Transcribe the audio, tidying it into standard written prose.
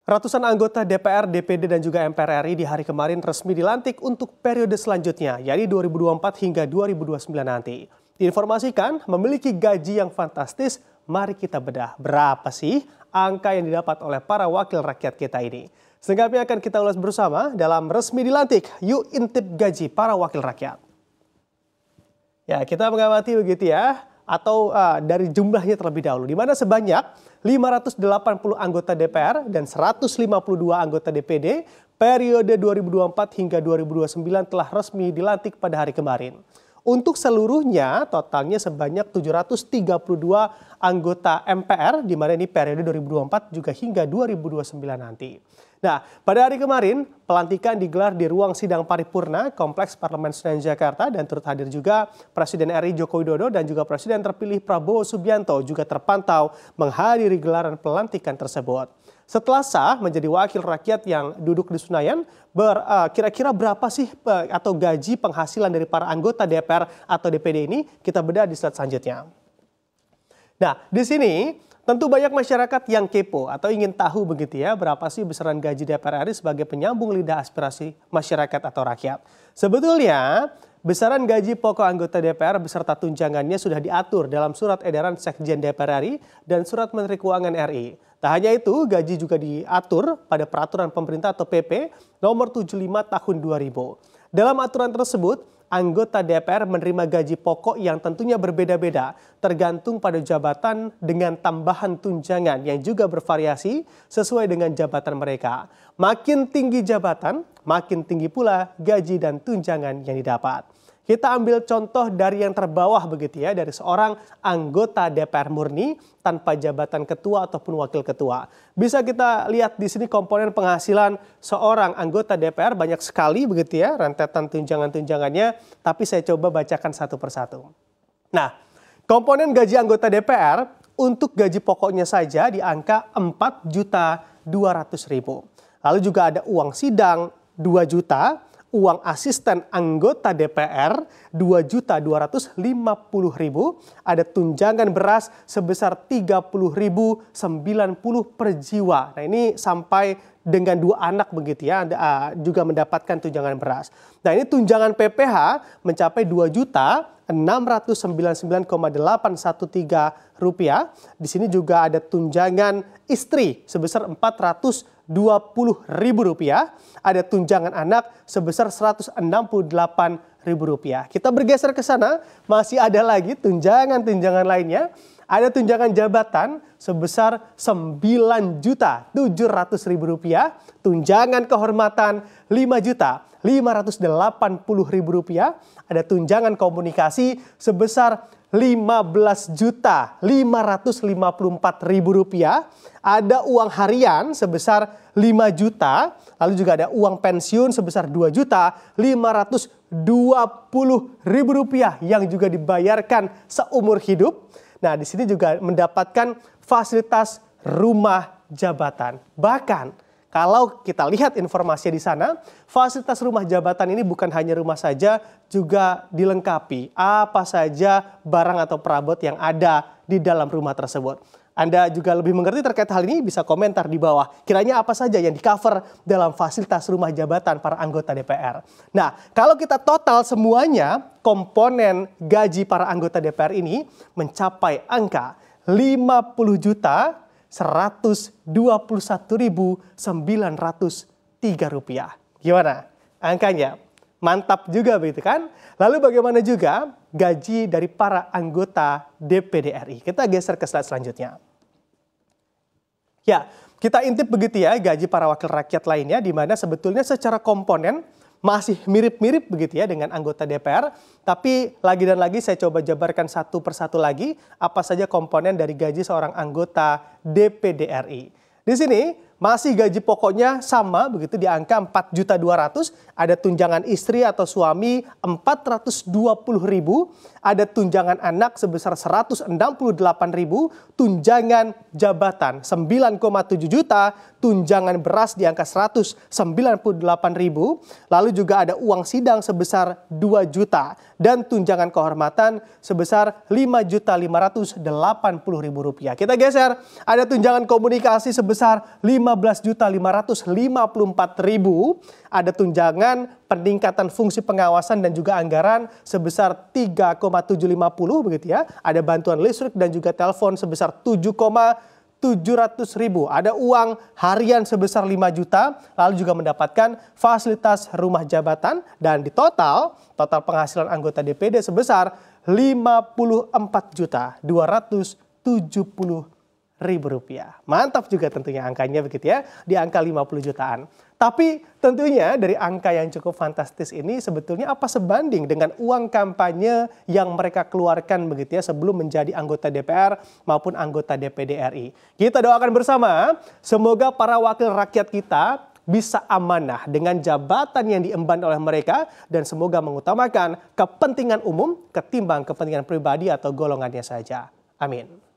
Ratusan anggota DPR, DPD, dan juga MPR RI di hari kemarin resmi dilantik untuk periode selanjutnya, yakni 2024 hingga 2029 nanti. Diinformasikan memiliki gaji yang fantastis, mari kita bedah berapa sih angka yang didapat oleh para wakil rakyat kita ini. Selengkapnya akan kita ulas bersama dalam resmi dilantik, yuk intip gaji para wakil rakyat. Ya, kita mengamati begitu ya, atau dari jumlahnya terlebih dahulu, di mana sebanyak 580 anggota DPR dan 152 anggota DPD periode 2024 hingga 2029 telah resmi dilantik pada hari kemarin. Untuk seluruhnya totalnya sebanyak 732 anggota MPR, di mana ini periode 2024 juga hingga 2029 nanti. Nah, pada hari kemarin pelantikan digelar di ruang sidang paripurna Kompleks Parlemen Senayan Jakarta dan turut hadir juga Presiden RI Joko Widodo dan juga Presiden terpilih Prabowo Subianto juga terpantau menghadiri gelaran pelantikan tersebut. Setelah sah menjadi wakil rakyat yang duduk di Senayan, kira-kira berapa sih atau gaji penghasilan dari para anggota DPR atau DPD ini? Kita bedah di slide selanjutnya. Nah, di sini tentu banyak masyarakat yang kepo atau ingin tahu begitu ya, berapa sih besaran gaji DPR RI sebagai penyambung lidah aspirasi masyarakat atau rakyat. Sebetulnya besaran gaji pokok anggota DPR beserta tunjangannya sudah diatur dalam surat edaran Sekjen DPR RI dan surat Menteri Keuangan RI. Tak hanya itu, gaji juga diatur pada peraturan pemerintah atau PP nomor 75 tahun 2000. Dalam aturan tersebut, anggota DPR menerima gaji pokok yang tentunya berbeda-beda, tergantung pada jabatan dengan tambahan tunjangan yang juga bervariasi sesuai dengan jabatan mereka. Makin tinggi jabatan, makin tinggi pula gaji dan tunjangan yang didapat. Kita ambil contoh dari yang terbawah begitu ya, dari seorang anggota DPR murni tanpa jabatan ketua ataupun wakil ketua. Bisa kita lihat di sini komponen penghasilan seorang anggota DPR banyak sekali begitu ya, rentetan tunjangan-tunjangannya, tapi saya coba bacakan satu persatu. Nah, komponen gaji anggota DPR untuk gaji pokoknya saja di angka 4.200.000. Lalu juga ada uang sidang 2 juta, uang asisten anggota DPR 2.250.000, ada tunjangan beras sebesar 30.090 per jiwa. Nah, ini sampai dengan 2 anak begitu ya, juga mendapatkan tunjangan beras. Nah, ini tunjangan PPH mencapai 2.699.813 rupiah. Di sini juga ada tunjangan istri sebesar 420.000 rupiah. Ada tunjangan anak sebesar 168.000 rupiah. Kita bergeser ke sana, masih ada lagi tunjangan-tunjangan lainnya. Ada tunjangan jabatan sebesar 9.700.000 rupiah, tunjangan kehormatan 5.580.000 rupiah, ada tunjangan komunikasi sebesar 15.554.000 rupiah, ada uang harian sebesar 5 juta, lalu juga ada uang pensiun sebesar 2.520.000 rupiah yang juga dibayarkan seumur hidup. Nah, di sini juga mendapatkan fasilitas rumah jabatan. Bahkan kalau kita lihat informasi di sana, fasilitas rumah jabatan ini bukan hanya rumah saja, juga dilengkapi apa saja barang atau perabot yang ada di dalam rumah tersebut. Anda juga lebih mengerti terkait hal ini, bisa komentar di bawah. Kiranya apa saja yang di-cover dalam fasilitas rumah jabatan para anggota DPR. Nah, kalau kita total semuanya, komponen gaji para anggota DPR ini mencapai angka 50.121.903 rupiah. Gimana angkanya? Mantap juga begitu kan? Lalu bagaimana juga gaji dari para anggota DPD RI? Kita geser ke slide selanjutnya. Ya, kita intip begitu ya gaji para wakil rakyat lainnya, di mana sebetulnya secara komponen masih mirip-mirip begitu ya dengan anggota DPR. Tapi lagi dan lagi saya coba jabarkan satu persatu lagi apa saja komponen dari gaji seorang anggota DPD RI. Di sini masih gaji pokoknya sama begitu di angka 4.200.000, ada tunjangan istri atau suami 420.000, ada tunjangan anak sebesar 168.000, tunjangan jabatan 9,7 juta, tunjangan beras di angka 198.000, lalu juga ada uang sidang sebesar 2 juta dan tunjangan kehormatan sebesar 5.580.000 rupiah. Kita geser, ada tunjangan komunikasi sebesar 5 15.554.000. Ada tunjangan peningkatan fungsi pengawasan dan juga anggaran sebesar 3,750 begitu ya. Ada bantuan listrik dan juga telepon sebesar 7,700.000. Ada uang harian sebesar 5 juta, lalu juga mendapatkan fasilitas rumah jabatan, dan di total penghasilan anggota DPD sebesar 54.270.000 rupiah. Mantap juga tentunya angkanya begitu ya, di angka 50 jutaan. Tapi tentunya dari angka yang cukup fantastis ini sebetulnya apa sebanding dengan uang kampanye yang mereka keluarkan begitu ya sebelum menjadi anggota DPR maupun anggota DPD RI. Kita doakan bersama semoga para wakil rakyat kita bisa amanah dengan jabatan yang diemban oleh mereka dan semoga mengutamakan kepentingan umum ketimbang kepentingan pribadi atau golongannya saja. Amin.